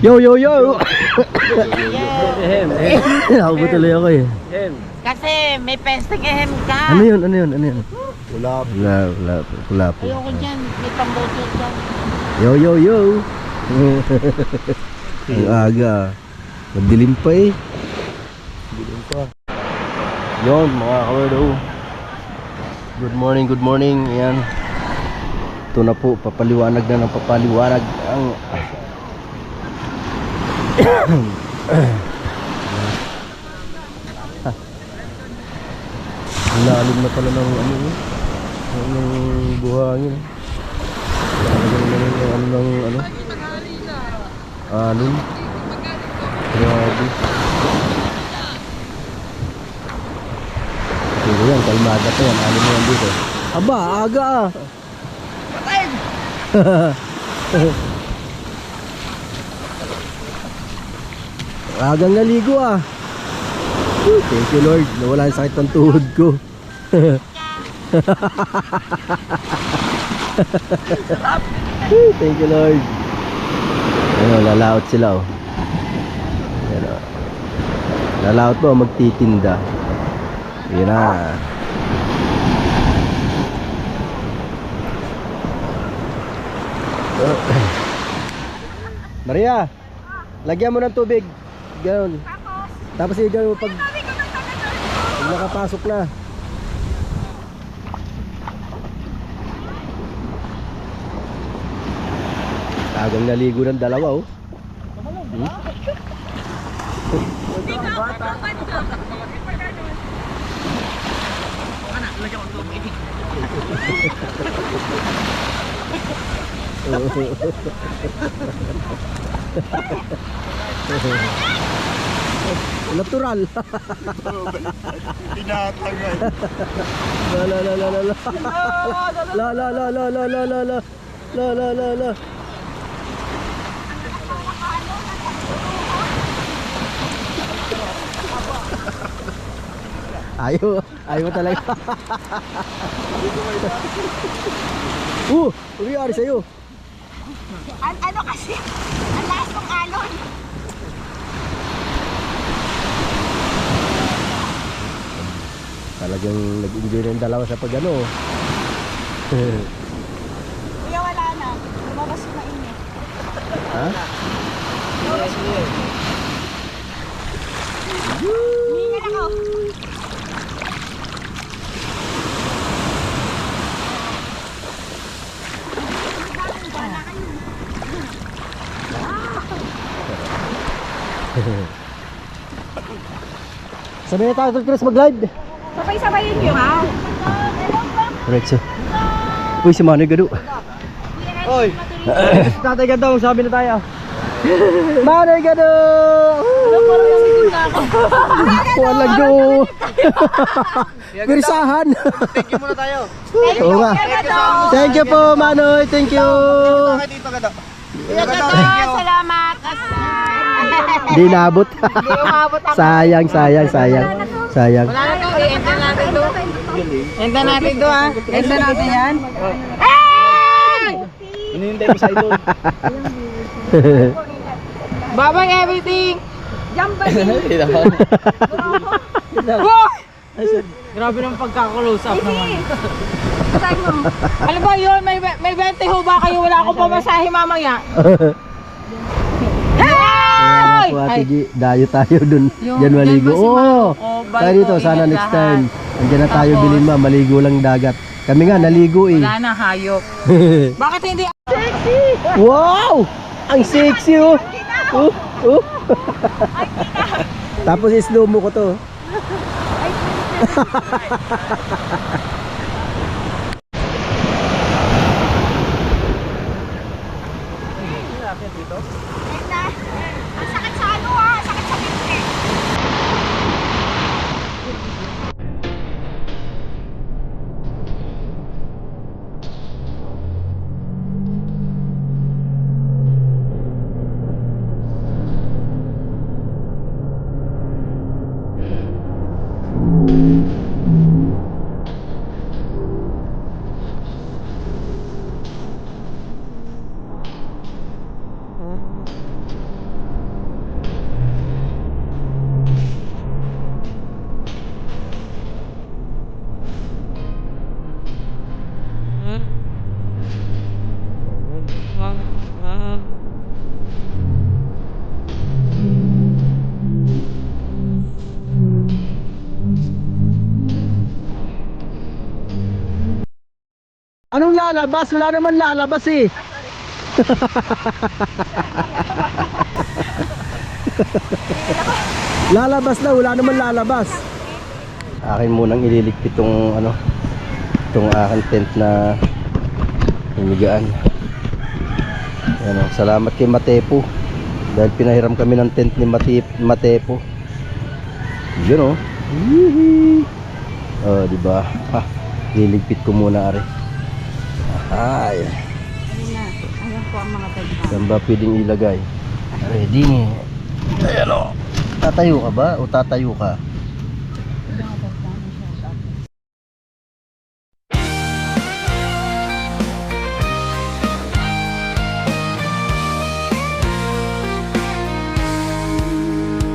Yo, yo, yo! Ehem. Nakaupo tuloy ako eh. Ehem. Kasi may pesting ehem ka. Ano yun? Ano yun? Ano yun? Wala. Wala po. Ayoko dyan. May pambotol dyan. Yo, yo, yo! Ang aga. Madilim pa eh. Bilang pa. Yun, mga kawerdo. Good morning, good morning. Ayan. Ito na po, papaliwanag na ng papaliwanag ang lalim na pala ng ano yun, ng buhangin. Lalagyan na ng ano ng ano, alon. Grabe. Pero yan, kalmada pa yan, alon mo yan dito. Aba, aga ah. Agang naligo ah. Thank you Lord, nawala yung sakit ng tuhod ko. Thank you Lord. Ano, lalaot sila oh. Ano, lalaot po magtitinda. Yan na. Maria, lagyan mo ng tubig. Ganoon. Tapos i-ganoon mo pag nakapasok na. Tagang naligo ng dalawa oh. Natural. Tinatangay. La la la la la la. La la la la la la la la. La la la la. Ayaw talaga. Ano nangyari sa'yo? Ano kasi? Ang lakas ng alon. Talagang nag-enjoy na yung dalawa sa pag-ano. Kuya, wala na. Lumabas yung mainit. Ha? Hingal ako. Sabay na tayo Tol Chris mag-live. Sabay-sabayin nyo ha. Diretso. Uy, si Manoy Gado. Oy! Tatay ganda mong sabi na tayo. Manoy Gado! Walang go! Pirisahan! Thank you muna tayo. Oo nga. Thank you po Manoy, thank you! Bakit dito ganda? Salamat. Di naabot. Sayang. Wala na to. I-enter natin to. Enter natin to ha. Enter natin yan. Hinihintay mo sa idol. Babang everything. Grabe ng pagka-close up naman. Ano ba yun? May 20 ho ba kayo? Wala akong pamasahe mamaya. Ayan po Ate G, dayo tayo dun. Diyan maligo. Oo! Tayo dito, sana next time. Andiyan na tayo bilin ma, maligo lang dagat. Kami nga, naligo eh. Wala na, hayop. Bakit hindi? Wow! Ang sexy oh! Tapos i-slow mo ko to. Ang sakit sa ano ha? Ang sakit sa pinti. Anong lalabas? Wala naman lalabas eh. Lalabas na, wala naman lalabas. Akin munang ililigpit tong ano, itong aking tent na hinigaan. Ano, salamat kay Matepo dahil pinahiram kami ng tent ni Matepo. Yun oh. Oh, di ba? Ha, liligpit ko muna are. Ay. Ayan po ang mga tagpa. Saan ba pwedeng ilagay? Ready. Ayan o. Tatayo ka ba o tatayo ka?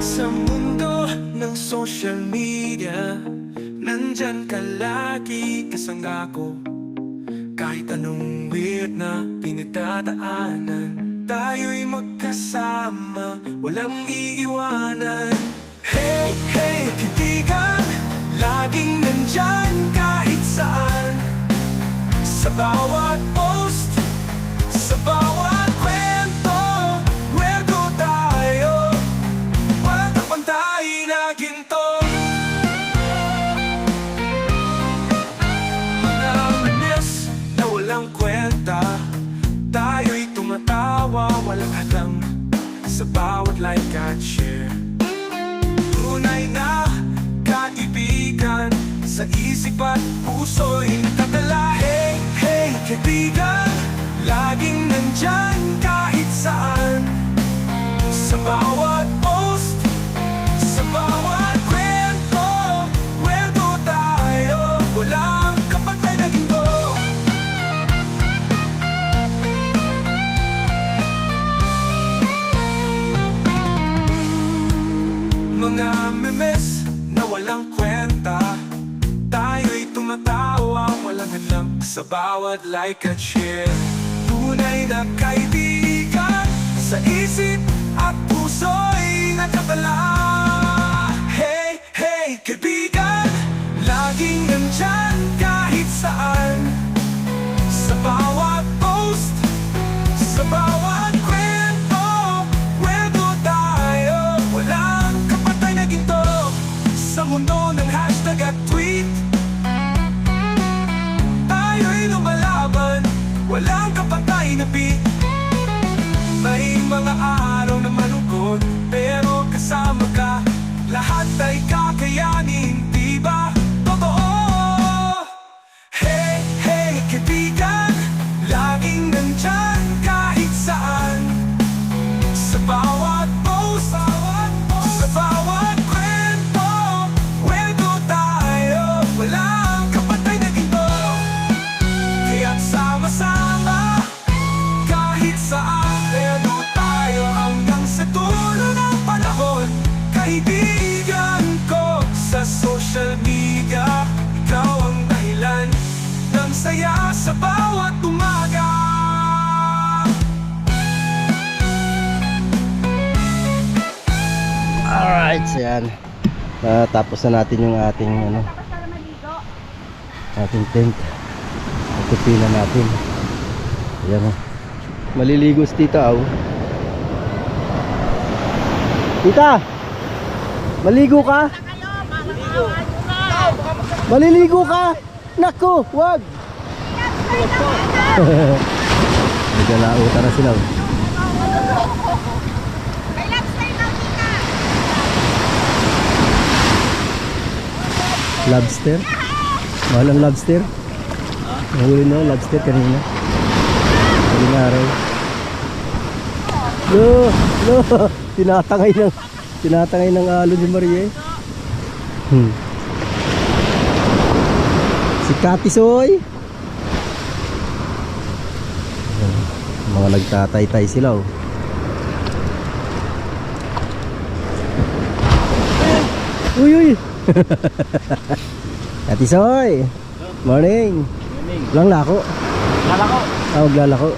Sa mundo ng social media, nandyan ka lagi kasangga ko. Kahit anong weird na pinagdadaanan, tayo'y magkasama, walang iiwanan. Hey, hey, kaibigan, laging nandyan kahit saan. Sa bawat post, sa bawat kwento, weirdo tayo, walang kapantay na ginto. Mga manis na walang kwenta, tayo'y tumatawa, walang hadlang sa bawat like at share. Tunay na kaibigan, sa isip at puso'y nakatala. Hey, hey, kaibigan, laging nandyan kahit saan. Sa bawat post, sa bawat kwento, weirdo tayo, walang kapantay na ginto. Mga memes na walang kwenta, tayo'y tumatawa, walang hadlang sa bawat like at share. Tunay na kaibigan, sa isip at puso'y nakatala. Hey, hey, kaibigan, laging nandyan kahit saan. Sa bawat post, sa bawat kwento, weirdo tayo, walang kapatay na ginto. Sa mundo ng hashtag at tweet, tayo'y lumalaban, walang kapantay na beat. May mga araw na malungkot, pero kasama ka, lahat ay kakayanin, di ba? Totoo! Hey, hey, kaibigan, laging nandyan kahit saan. Sa bawat post, sa bawat kwento, weirdo tayo, walang kapantay na ginto. Kaya't sama-sama, kahit saan, weirdo tayo hanggang sa dulo ng panahon. Kaibigan ko sa social media, ikaw ang dahilan ng saya sa bawat umaga. Alright, so yan. Tapos na natin yung ating ano, ating tent. Tutupi na natin. Ayan o. Maliligo si tita o. Tita! Maligo ka? Maliligo ka? Naku, wag! Naglalauta na sila o. Lobster? Mahal ang lobster? Nahuli na lobster kanina. Kanina araw. No! No! Tinatangay ng alo ni Marie. Si Katisoy! Mga nagtatay-tay sila oh. Uy! Uy! Katisoy! Morning! Lang lako? Lalako. Tawag lalako.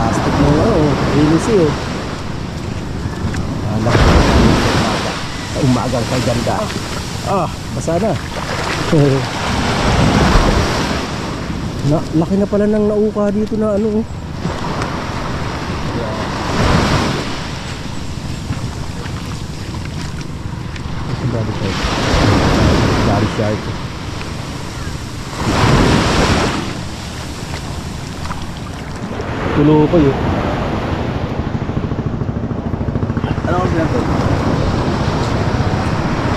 Plastic mo oh. Inis oh. Anak. Sa umagang kay ganda. Ah, basa na. Laki na pala ng nauka dito na ano oh. Body shark. Body shark. Tulo ko yun. Ano ang sinabi?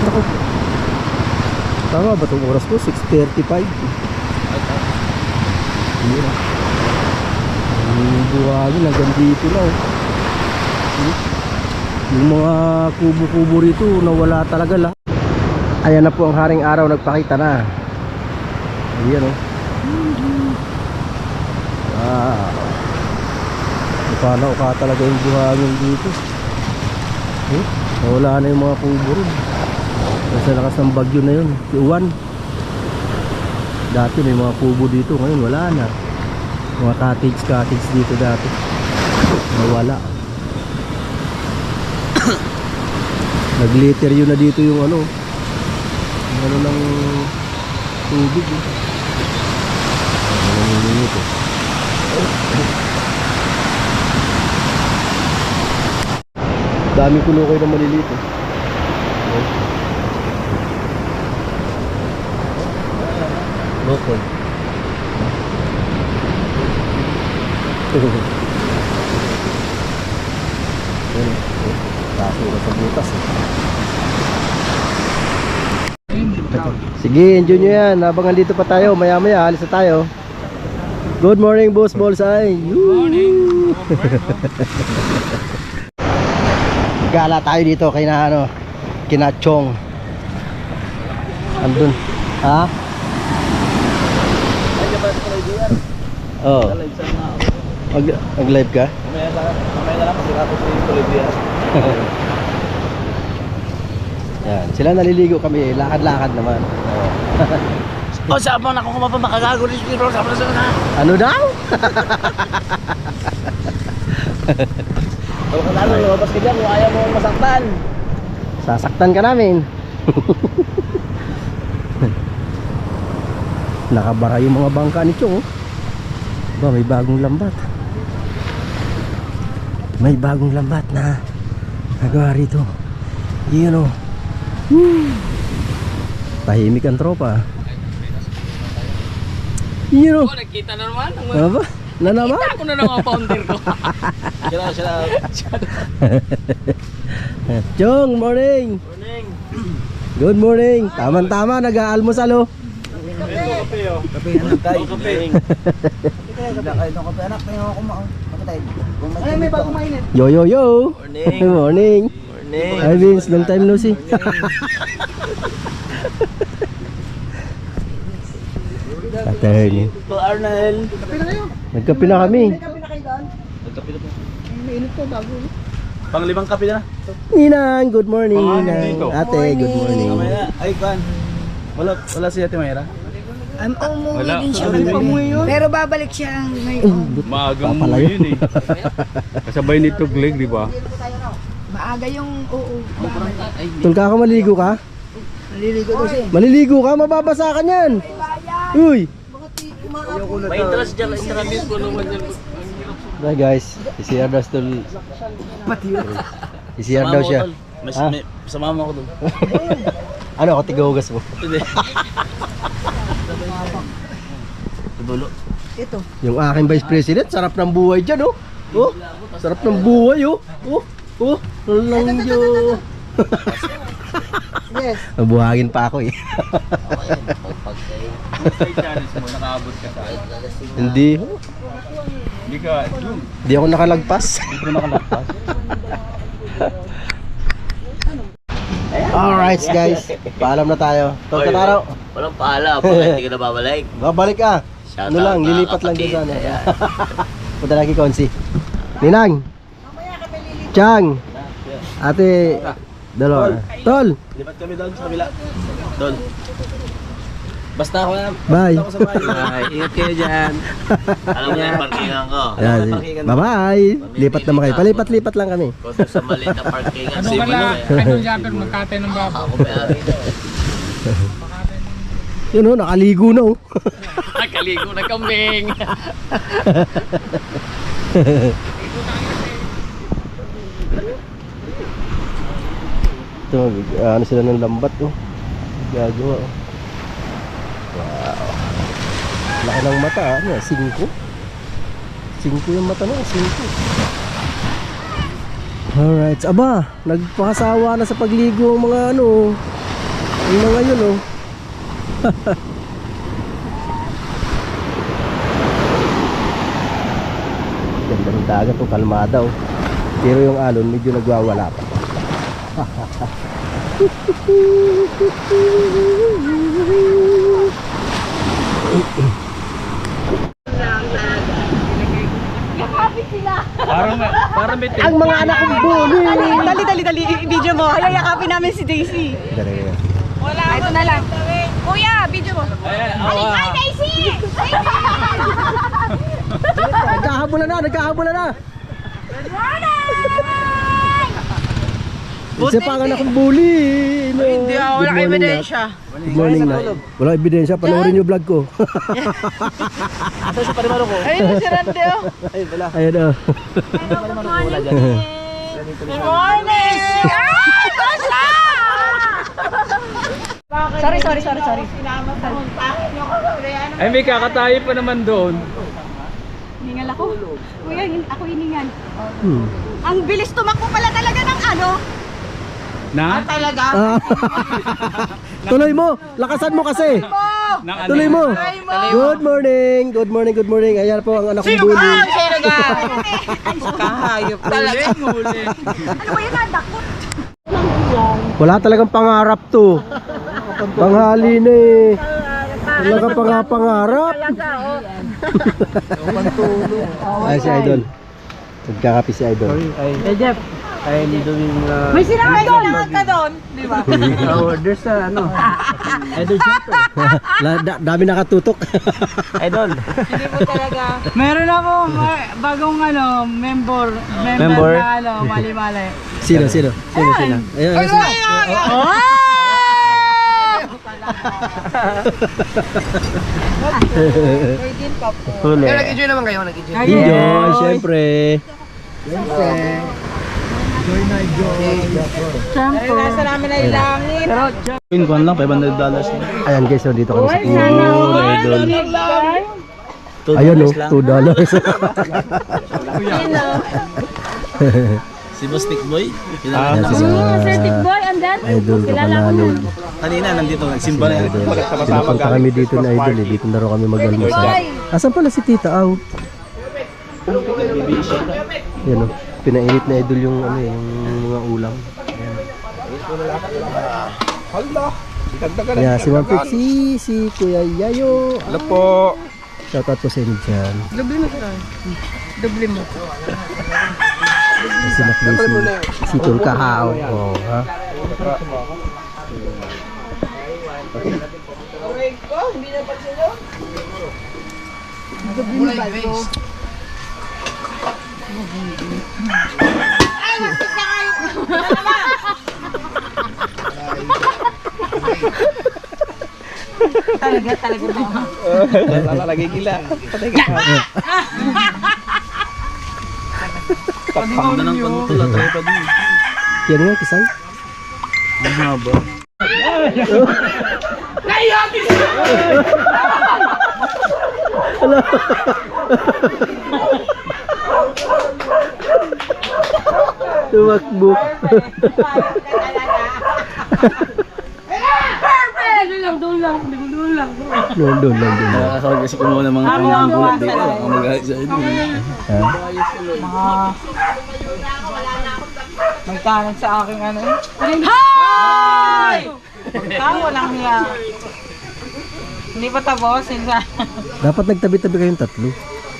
Naku. Tama ba itong oras ko? 6:35. Hindi na. Ang buhangin hanggang dito na oh. Yung mga kubo-kubo rito nawala talaga lahat. Ayan na po ang haring araw, nagpakita na. Ayan oh. Uka talaga yung buhangin dito. Nawala na yung mga kubo rin. Nasa lakas ng bagyo na yun, si Uwan. Dati may mga kubo dito, ngayon wala na. Mga cottage dito dati nawala. Naglitter yun na dito yung ano ng tubig eh. Daming kulukoy na maliliit eh. Lokoy. Kaso ka sa butas eh. Sige, enjoy nyo yan. Habang andito pa tayo, maya maya alis na tayo. Good morning, Boss Ballseye. Good morning. Gala tayo dito kay na ano, kina Chong. Andun. Ha? Oh. Mag-live ka? Mamaya na lang kasi ako sa tuloy yan. Yan, sila naliligo kami, lakad-lakad naman. O sabang ako kumapa makagago rin si Rose. Ano daw? Huwag ka lalo, lumabas ka dyan kung ayaw mo masaktan. Sasaktan ka namin. Nakabara yung mga bangka ni Chong. Ba, may bagong lambat. May bagong lambat na nagawa rito. Yun o. Tahimik ang tropa. Yun o. Nakita na naman. Ano ba? Na naman? Nakita ko na ng mga founder ko. Sila. Chong, morning. Morning. Good morning. Tama-tama, nag-aalmusal o. Kape, anak tayo. Kape. Kape ng kape, anak. Ngayon ako kape tayo. Ay, may bagong mainit. Yo. Morning. Morning. Morning. Hi Vince, long time no see. Attorney. To Arnel. Nagkape na kami. Nagkape na po. Mainit po bago. Pang-limang kape na. Ninang, good morning. Ninang. Ate, good morning. Mamaya. Ay, Kwan. Wala si Ate Mayra. Umuwi din siya. Pero babalik siya ngayon. Maagang Papalayo. umuwi yun eh. Kasabay nito Gleg, di ba? Maaga yung oo. Tol ka maligo ka? Naliligo daw siya. Maliligo ka, mababasa ka niyan. Uy. May interest dyan. Interest ko naman dyan. Hi guys, CR daw still. CR daw siya. Ha? Sa mama ko doon. Ano ako tigahugas mo? Dulo. Ito. Yung aking vice president, sarap ng buhay dyan oh. Oh, sarap ng buhay oh. Oh, lang yo. Yes. Nabuhagin pa ako eh. Side challenge mo, nakaabot ka sa akin. Hindi. Hindi ka, Hindi ako nakalagpas. hindi ko nakalagpas. Alright guys, paalam na tayo. Tol Kataro, Walang paala. Hindi ka na babalik. babalik ka. Shout Ano out lang, mga lilipat lang kapatid. din sana. Punta lagi Konsi. Ninang. Chang. Ate Dolor. Tol. Lipat kami doon sa kabila. Doon. Basta ako na. Bye. Basta ako sa bahay. Ingat kayo dyan. Alam mo na yung parkingan ko. Ayan, bye-bye. Lipat naman kayo. Palipat-lipat lang kami. Kung doon sa maliit na parkingan, Ano save pala? mo Ano Japper, magkatay ng babo. Ako may-ari na. Yun oh, nakaligo na oh. Kaligo na kambing. Ito, ano sila ng lambat oh. Gagawa oh. Wow. Laki ng mata ah. Ano, 5? 5 yung mata na, 5. Alright, aba, nagpakasawa na sa pagligo ang mga ano, ang mga yun oh. Ganda ng dagat oh, kalmada oh. Pero yung alon medyo nagwawala pa. Parang may Ang mga anak kong bully. Dali. I-video mo. Ay, yakapin namin si Daisy. Ganun. Wala. Ito na lang. Kuya, video mo. Ay, Daisy! Nagkahabulan na. Isa pa ang anak kong bully. Hindi Wala kayo ebidensya. Good morning na. Wala ebidensya, panoorin yung vlog ko. Asa sa parimaro ko? Ayun, si Randy oh. Ay, wala. Ayun oh. Good morning! Sorry. Ay, may kakatayo pa naman doon. Hiningal ako. Kuya, ako hiningal. Hmm. Ang bilis tumakbo pala talaga ng ano. Na? Talaga? Tuloy mo, lakasan mo kasi. Nang ano? Tuloy mo. Good morning. Ayan po ang anak kong bully. Sino ka? Kahayop talaga. Huli. Ano ba yun, nadakot? Wala talagang pangarap to. Panghali na eh. Wala ka pa nga pangarap. Ay, si Idol. Nagkakapi si Idol. Hey, Jeff. Ay, hindi doon yung... May sinangay ka doon, di ba? There's ano. Idol Jeff. Dami nakatutok. Idol. Hindi mo talaga. Meron ako bagong member Member? na mali-mali. Sino? Ayan, sino? Huli. Enjoy, syempre. Nasa namin ay langit. Yung kuhan lang, $500. Ayan guys, so dito kami sa pool, Idol. $2 Ayun oh, lang. $2. Si Boss Tick Boy. Ayan si Boy, and then? Idol Kapanalog. Kanina nandito, nagsimba na yun. Pinapunta kami dito na Idol eh. Dito na raw kami mag-almusal. Asan pala si Tita Aw? Yan oh. Pinainit na Idol yung ano yung mga ulam. Ayan. Si Ma'am Pixie, si Kuya Yayo. Hello po. Shoutout po sa inyo dyan. Doble mo. Si Maclisi, si Tulkahao. Oh, ha? Talaga mo. Lalagay gila. Patay ka. Pakam na ng pantula. Tayo pa din. Yan nga, Kisay. Ang haba. Tumakbo. Doon lang. Nakakawag kasi kumuha ng mga kanyang bulat dito. Ang magalit sa inyo. Ha? Magtanong sa aking ano eh. Hi! Walang niya. Hindi pa tapos. Dapat nagtabi-tabi kayong tatlo.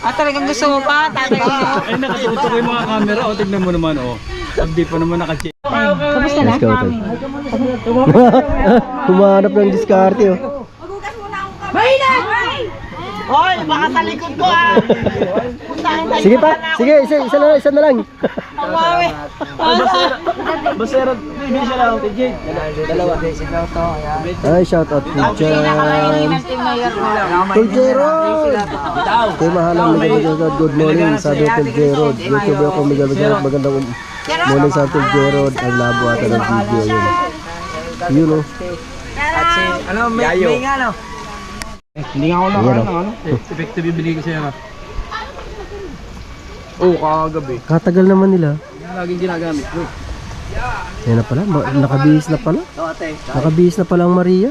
Talagang gusto mo pa? Tatay ko. Ay, nakatutok yung mga camera. O, tignan mo naman, o. Hindi pa naman naka-check. Kamusta Let's go, Tay. Humanap ng diskarte, oh. Magugas muna akong Mahina! Hoy, baka sa likod ko ah. Sige pa, sige, isa na lang. Umawi. Basero, hindi siya lang. Dalawa. Ay, shout out to Jan. Tuljero! Kay mahalang Miguel, good morning sa Tuljero. YouTube ako Miguel, magandang morning sa Tuljero. Ang labo ata ng video yun. Yun o. Ano, may nga no? Hindi nga ako Ayan o. Effective bibili ko siya. Oo, kagabi. Katagal naman nila. Laging ginagamit ko. Yan na pala, nakabihis na pala. Nakabihis na pala ang Maria.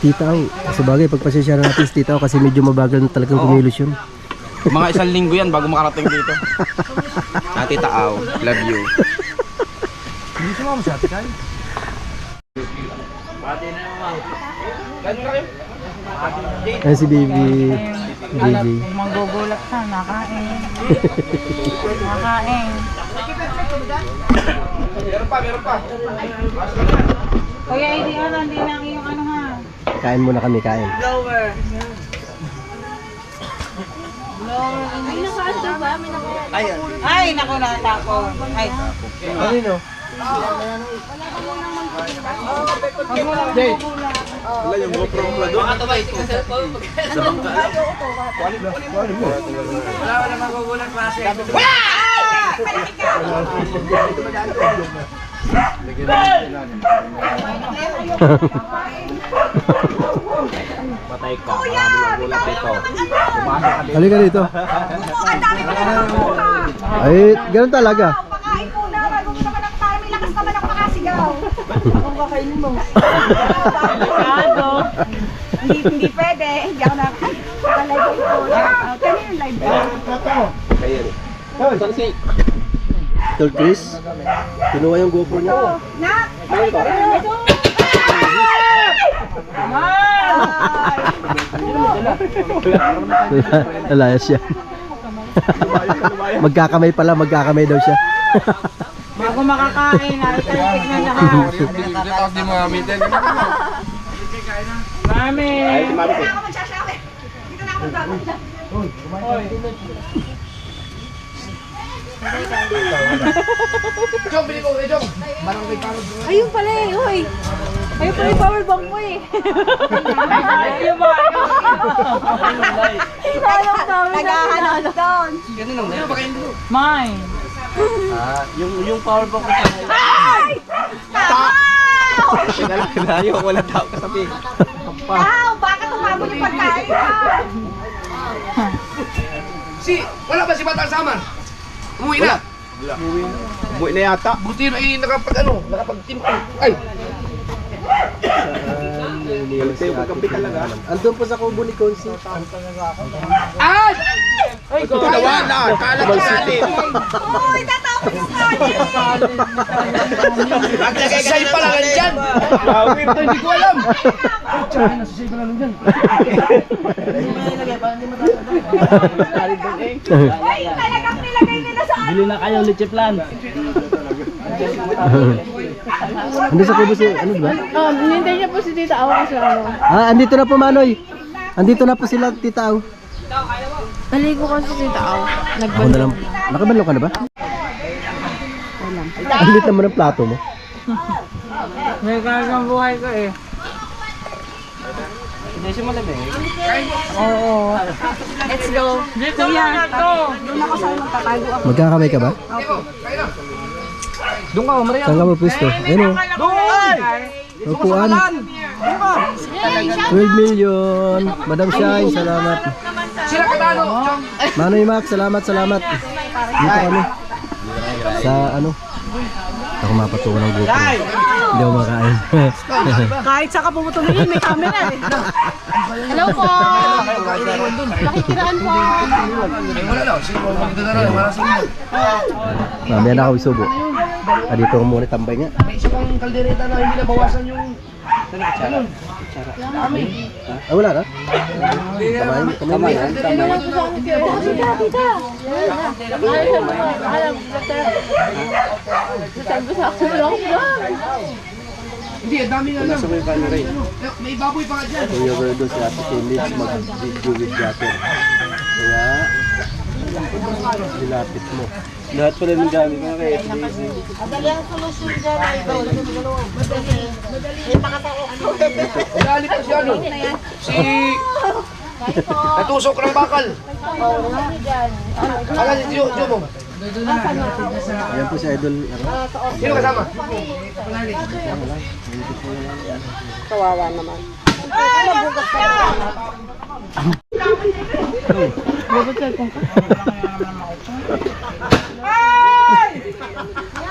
Tita Au. Sa bagay, pagpasensya na natin si Tita Au kasi medyo mabagal na talagang kumilos yun. Mga 1 linggo yan bago makarating dito. Ate Taaw, love you. Hindi sumama sa ate kayo. Ayan si Baby JJ. Manggugulat ka, nakain. Nakain. Meron pa. Kuya, hindi lang yung ano ha. Kain muna kami, kain. Ay, naku, natako. Ay. Ano? Patay ka. Marami ang gulat dito. Halika dito. Ay, ganun talaga. Pakain mo na, bago mo naman ang tayo, may lakas naman ang makasigaw. Kung kakainin mo. Hindi pwede, hindi ako na, ay, live ko. Kaya yung live ko. Tol Chris, kinuha yung GoPro niya. Nak! Nalaya siya. Magkakamay daw siya. Bago makakain, italikik na lahat. Tapos di mga mitin. Mami! Hindi na ako magsasabi. Dito na ako gagawin. Ayun pala eh, hoy. Ayun pala yung power bank mo eh. Ayun ba? Naghahanap doon. Mine. Yung power bank ko sa Layo, wala tao kasabi. Wow, bakit umabot yung pagkain ha? Wala ba si Batang Saman? Umuwi na. Umuwi na yata. Buti na nakapagtimpo. Ay! Pagkapi talaga. Andun po sa kubo ni Consi. Ay! Tunawa na! Kalat ko natin! Uy, tatapos yung kanya. Nagsasay pala ka dyan! Ito hindi ko alam! Nagsasay pala lang dyan. Uy, talagang nilagay nila sa ano. Bili na kayo lecheplan. Andun sa kubo si, ano diba? Hinintay niya po si Tita Awa sa ano. Ah, andito na po Manoy. Andito na po sila, Tita Au. Naligo ko si Tita Awa. Ako na lang. Nakabanlaw ka na ba? Ang lit naman ang plato mo. May kalagang buhay ko eh. Hindi siya malamig. Oo. Let's go. Dito na to. Doon ako sa magtatago ako. Magkakamay ka ba? Doon ka, Maria. Saan ka ba pwesto? Ayun o. Upuan. 12 million. Madam Shine, salamat. Sila Katano! Manoy Mac, salamat. Dito kami. Sa ano? Ako mapatungo ng GoPro. Hindi ako makain. Kahit saan ka pumunta ngayon, may camera eh. Hello po. Nakikiraan po. Wala na, sige mo, maganda na rin, wala sa inyo. Mamaya na ako isubo. Ah, dito ko muna tambay nga. May isa pang kaldereta na hindi nabawasan yung... Ano? Ah, wala na? Kamay. Kuya Gordo si Ate Phillips mag-video with Jacker. Kaya, dilapit mo. Lahat pala ng gamit ko kay FDC. Madali ang solusyon dyan, idol. Madali. May pakatao. Galit pa siya, no? Natusok ng bakal. Kala si Joe mo. Ayan po si Idol. Sino kasama? Kawawa naman.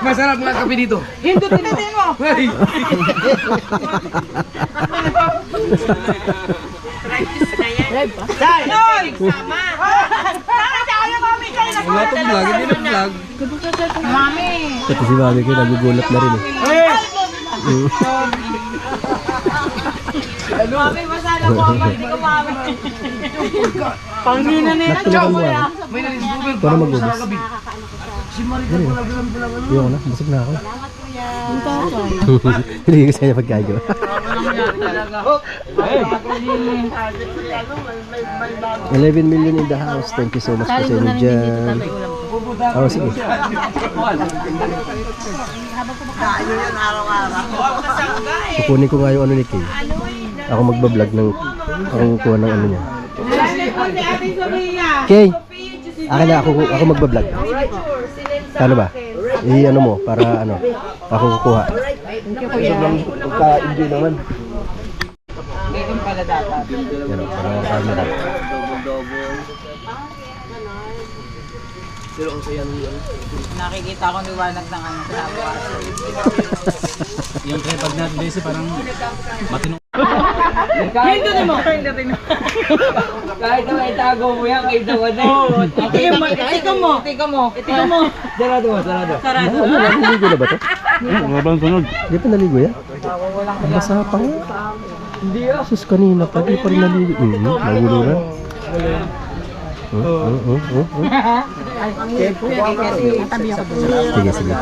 Masarap mga kape dito. Hindutin mo. Hey! Mami. Ito si Mami ko, nagugulat na rin eh. Mami, masala ko. Hindi ko mami. Pangnina nila. Natulakan mo ako. May nalisigubin. Paano magubos? Ayoko na, busog na ako. Hindi ko sa kanya pagkain ko. 11 million in the house. Thank you so much po sa inyo dyan. Oh, sige. Kukunin ko nga yung ano ni Kay. Ako magbablog ng akong kuha ng ano niya. Kay, akin na ako magbablog. Paano ba? Ano mo para ano? Ako kukuha. Sobrang pagka-enjoy naman. Ganyan pala dapat. Yan o, para camera. Nakikita ko liwanag ng ano. Yung tripod natin Daisy parang matino. Hindutin mo. Hindutin mo. Kahit na itago mo yan, kahit na wala. Ikaw mo. Sarado mo, sarado. Sarado. Ano, naliligo na ba ito? Mga bang sunod? Hindi pa naligo yan? Basa pa nga. Hindi ah. Sus, kanina pa, di pa rin naligo. Naguluran. Sige, sige.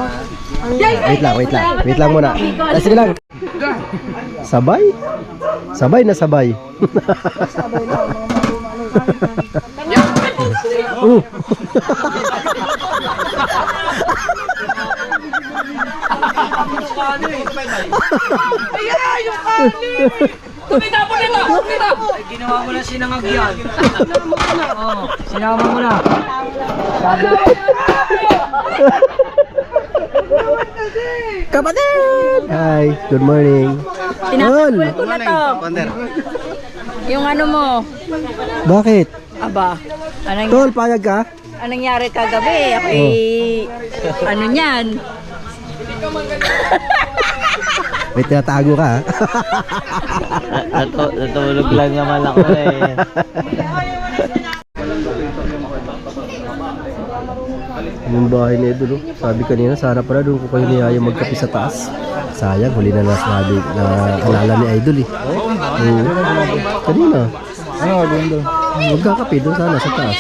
Wait lang muna. Sige lang. Sabay? Sabay na sabay. Ginawa mo na sinangag yan. Oo, sinama mo na. Kapatid! Hi, good morning. Tinatapulit ko na to. Yung ano mo. Bakit? Aba, anong, Tol, payag ka? anong nangyari kagabi? Ako ano niyan? May tinatago ka ha? Natulog lang naman ako eh. Yung bahay ni Edo, no? Sabi kanina, sana pala doon ko kayo niyaya magkape sa taas. Sayang, huli na nasabi na alala ni Idol eh. Oo. Kanina. Doon. Magkakape doon sana sa taas.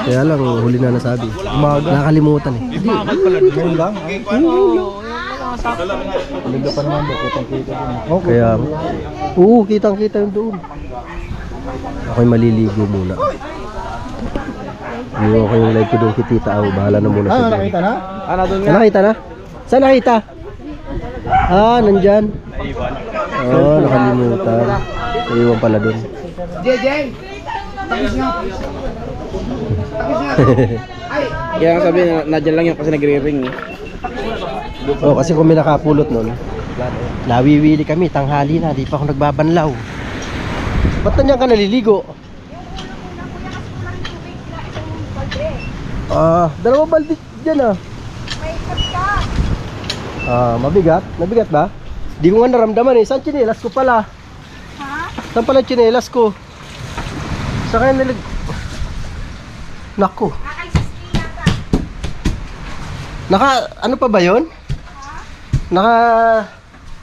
Kaya lang, huli na nasabi. Nakakalimutan eh. Ngayon lang? Kaya, oo, kitang-kita yung doon. Ako'y maliligo muna. Iwan ko yung live ko doon kay Tita Au. Bahala na muna siya. Nakita na? Nakita na? Saan nakita? Nandyan. Nakalimutan. Iwan pala doon. Kaya nga sabi na dyan lang yun kasi nagre-ring eh. Kasi kung may nakapulot nun, nawiwili kami, tanghali na, di pa ako nagbabanlaw. Ba't nandiyan ka naliligo? Dalawang baldi dyan mabigat? Nabigat ba? Di ko nga naramdaman eh. Saan tsinelas ko pala? Saan pala tsinelas ko? Saan kaya nilag... Naku. Ano pa ba yun? Naka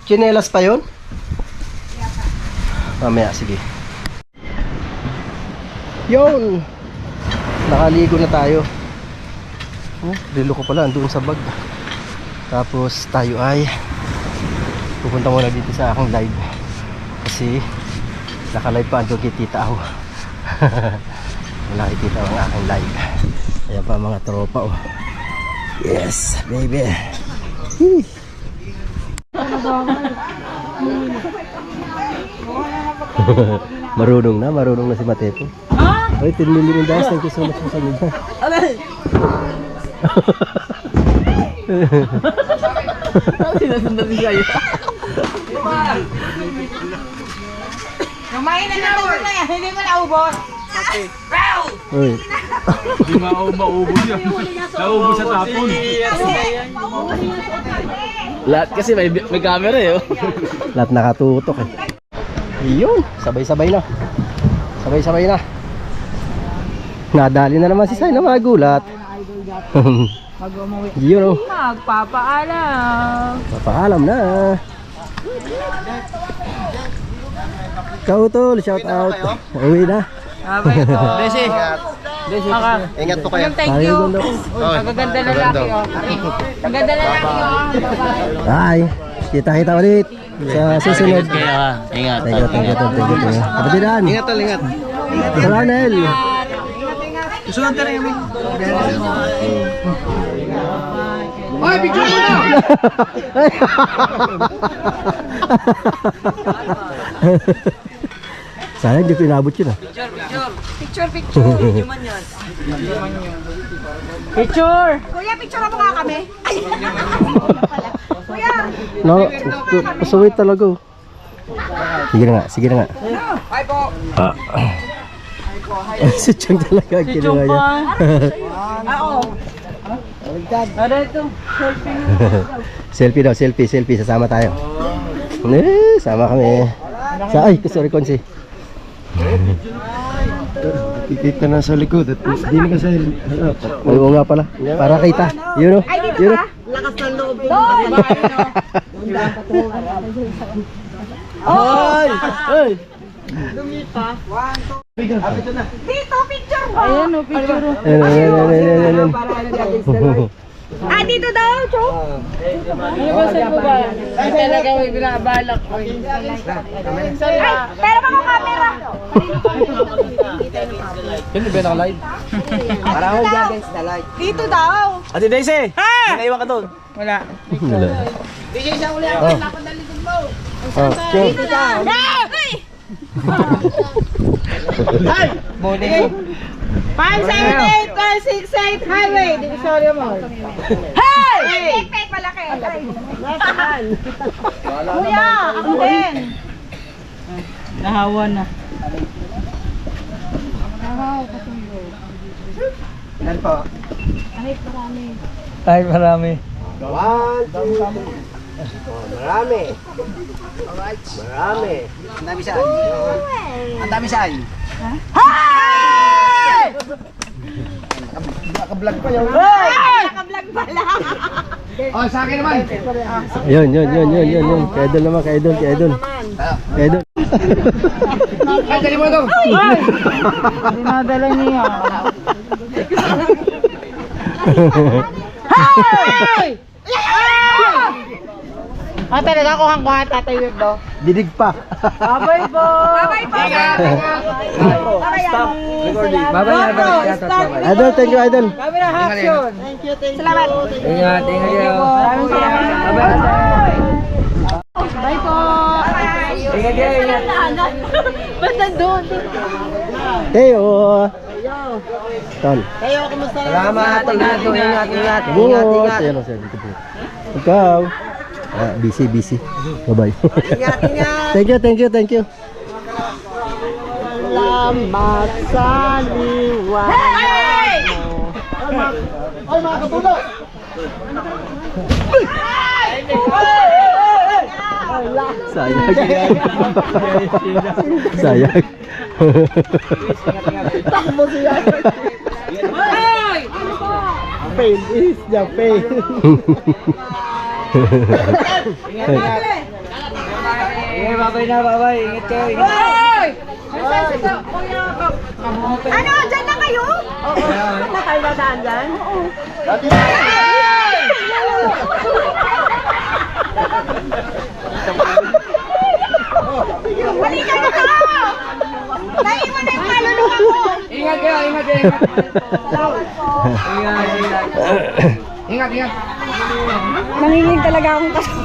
tsinelas pa yun? Mamaya, sige. Yun! Nakaligo na tayo. Relo ko pala, andun sa bag. Tapos tayo ay pupunta muna dito sa aking live kasi naka-live pa ang kay Tita Aw. Wala kay Tita Aw ang aking live. Ayan pa mga tropa oh. Yes baby. Hee. marunong na si Matepo. Ay, 10 million dollars. Thank you so much sa inyo. Sinasundan niya yun. Kumain na na yan, hindi mo naubos. Uy. Hindi maubos yan. Naubos sa tapon. Lahat kasi may camera eh. Oh. Lahat nakatutok eh. Yun, sabay-sabay na. Sabay-sabay na. Nadali na naman si Sai na magulat. Yun oh. Magpapaalam. Papaalam na. Ikaw tol, shout out. Uwi na. Desi. Ingat po kayo. Thank you. Oh, Magaganda na laki oh. Ang ganda na laki oh. bye. Kita-kita ulit sa susunod. Ingat. Thank you. Kapatiran. Ingat tol, ingat. Ronel. Susunod ka rin kami. Hoy, picture mo na! Sayang di pinabot yun ah. Picture. Picture! Kuya, picture mo nga kami. Ay. Kuya. No, pasuwit talaga oh. Sige na nga. Hi po! Si Chang talaga ang kinuha niya. Ano ito? Selfie daw, selfie. Sasama tayo. Sama kami. Ay, sorry Konsi. Kikita na sa likod at di na kasi harap. Oo nga pala, para kita. Yun o. Ay, dito ba? Lakas ng loob. Doon! Ay! Ay! Dito, picture mo. Ayan o, picture o. Ayan. Ah, dito daw, Chok. Ano ba sa ba? Ay, talaga may binabalak ko. Ay, pero mga camera. Yan, di ba naka-live? Para ako dyan guys, the light. Dito daw. Ate Daisy! Naiwan ka doon. Wala. DJ siya uli ako. Napadalikod mo. Dito daw. Ay! Morning. 578, 568 highway. Divisoria Mall. Hey! Hey! Malaki. Kuya, ako din. Nahawa na. Yan po. Ay, marami. 1, 2, marami. Ang dami saan? Ang dami saan? Hey! Naka-vlog pa yun. Naka-vlog pala. Oh, sa akin naman. Yun. Kaidol naman, kaidol. Ay, dali mo ito. Dinadala niya. Hey! Ah, talaga ako hanggang tatayod do. Didig pa. Bye-bye po. Bye-bye po. Stop recording. Bye-bye. Idol, thank you, idol. Camera action. Salamat. Ingat kayo. Maraming salamat. Bye-bye. Bye po. Ingat kayo, ingat. Basta doon. Teo. Tol. Salamat. Ingat. Bungot. Ayan o, sir. Dito po. Ikaw. Busy. Bye-bye. Ingat. Thank you. Salamat sa liwan. Hey! Ay, mga katulog. Sayang. Takbo siya. Hey! Pain is the pain. Bye-bye. Ingat kayo. Hey! Ano? Diyan na kayo? Oo. Na kayo na saan dyan? Oo. Halika na ka! Naiwan na yung kaluluwa ko! Ingat kayo, ingat kayo, ingat. Ingat, ingat. Nanginig talaga akong kasama.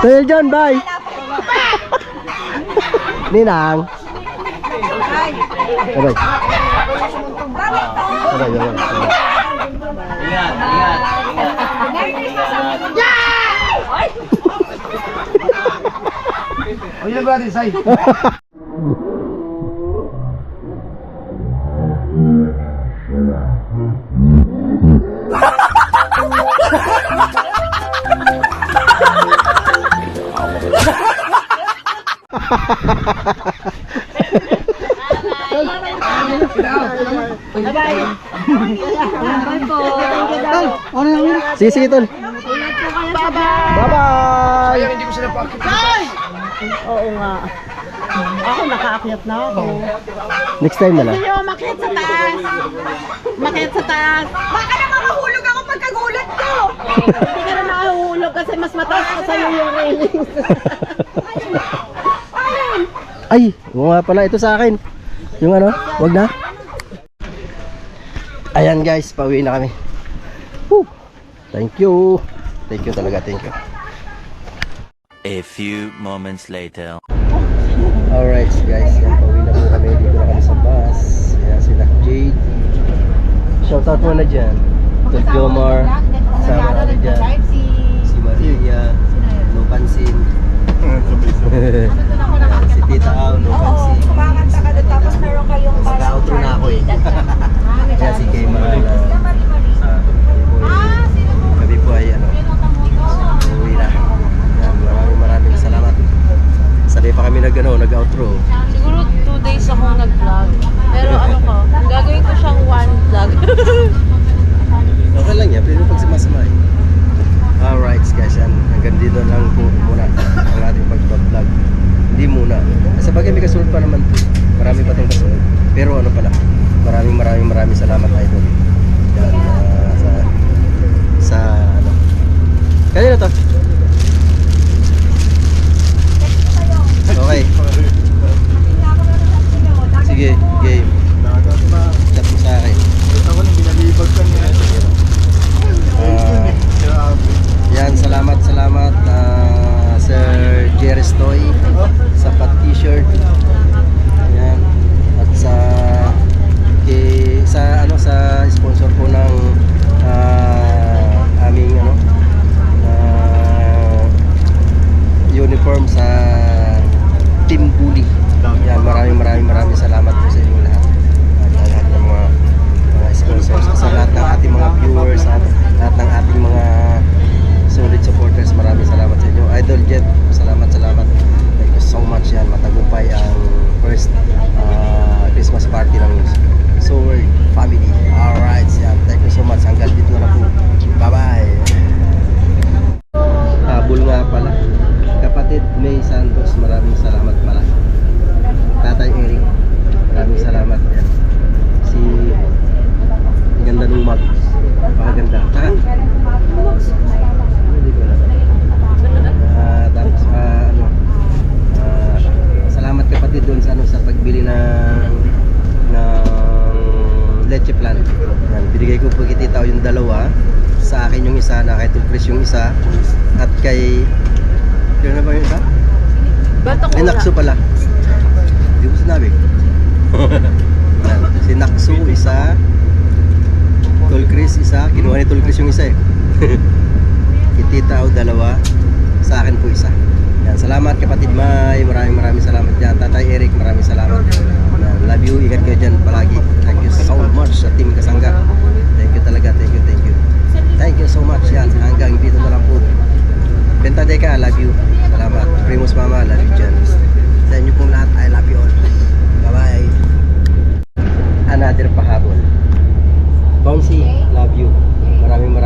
Tayo John, bye! Ninang! Bye-bye. Bye-bye. O yun ba natin, Sai? Sige, sige, tol. Bye-bye! Sayang, hindi ko sila paakit. Oo nga. Ako nakaakyat na ako. Next time na lang. Yo, makiat sa taas. Makiat sa taas. Baka naman mahulog ako pagkagulat ko! Hindi ka na mahuhulog kasi mas mataas pa sa'yo yung railings. Ay, oo nga pala. Ito sa akin. Yung ano, wag na. Ayan guys, pauwi na kami. Woo! Thank you. Thank you talaga, thank you. A few moments later. Alright guys, yan, pauwi na po kami. Dito na kami sa bus. Ayan, si Doc Jade. Shoutout mo na dyan. To Jomar. Sama na dyan. Si Maria. No pansin. Si Tita Au, no pansin. Kumakanta ka doon tapos meron kayong parang Nag-outro na ako eh. Kaya si Kay Mahal. Gabi po ay ano, uwi na. Yan, maraming salamat. Sabi pa kami nag-outro. Siguro 2 days ako nag-vlog. Pero ano ko, gagawin ko siyang one vlog. Okay lang yan, pero pag sumasama eh. Alright guys, yan. Hanggang dito lang po muna ang ating pag-vlog. Hindi muna. Sa bagay may kasunod pa naman po. Marami pa itong kasunod. Pero ano pala, maraming salamat idol. Yan, sa ano. Kanina to? Okay. Sige, game. Chat mo sa akin. Yan, salamat Sir Jerry Stoy sa pat t-shirt. Yan. At sa sponsor po ng aming uniform sa Team Bully. Yan, maraming salamat po sa inyo lahat. At lahat ng mga sponsors, sa lahat ng ating mga viewers, at lahat ng ating mga solid supporters, maraming salamat sa inyo. Idol Jet, salamat. Thank you so much. Yan, matagumpay ang first Christmas party ng Sword family. Alright, yan, thank you so much. Hanggang dito na po. Bye-bye. Habol nga pala. Kapatid May Santos, maraming salamat pala. Tatay Eric, maraming salamat yan. Si ganda ng mag. Pakaganda. Tsaka tapos salamat kapatid doon sa pagbili ng leche plan. Yan, binigay ko po kay Tita yung dalawa. Sa akin yung isa, na kay Tulcris yung isa, at kay na ba yung isa? Ay, Nakso pala. Hindi ko sinabi. Si Nakso isa, Tulcris isa, kinuha ni Tulcris yung isa eh. Kitita o dalawa, sa akin po isa. Yan, salamat kapatid May, maraming salamat dyan. Tatay Eric, maraming salamat. Yan, love you, ingat kayo dyan palagi. Thank you so much sa Team Kasangga. Thank you talaga, thank you. Thank you so much yan. Hanggang dito na lang po. Benta Deka, love you. Salamat. Primus Mama, love you dyan. Sa inyo pong lahat, I love you all. Bye-bye. Another pahabol. Bonsi, love you. Maraming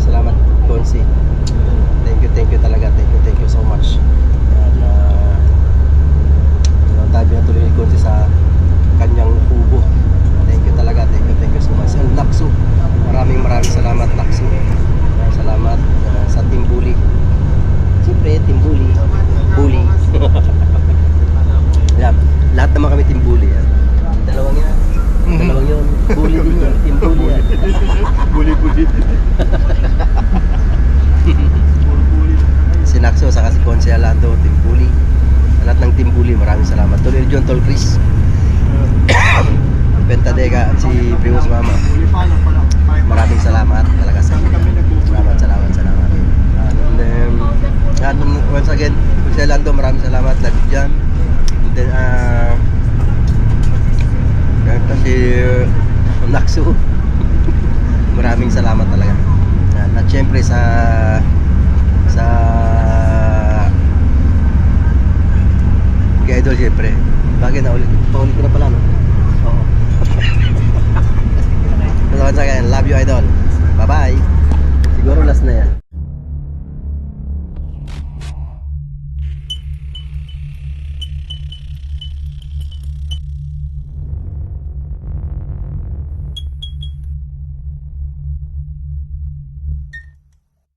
salamat, Bonsi. Thank you talaga. Thank you so much. Tabi na tuloy ni Bonsi sa kanyang kubo. Thank you talaga. Thank you so much. And Naksu, maraming salamat, Naksu. Salamat sa Team Si Naxo, saka si Conce Alando, Team Bully. Sa lahat ng Team Bully, maraming salamat. Tuloy John, Tol Chris, Pentadega at si Primus Mama. Maraming salamat talaga sa inyo. Salamat. And then, once again, Conce Alando, maraming salamat. Love you dyan. And then, si Naxo, maraming salamat talaga. At syempre sa kay Idol, syempre bagay na paulit ko na pala, no? Oo. Once again, love you Idol, bye bye. Siguro last na yan.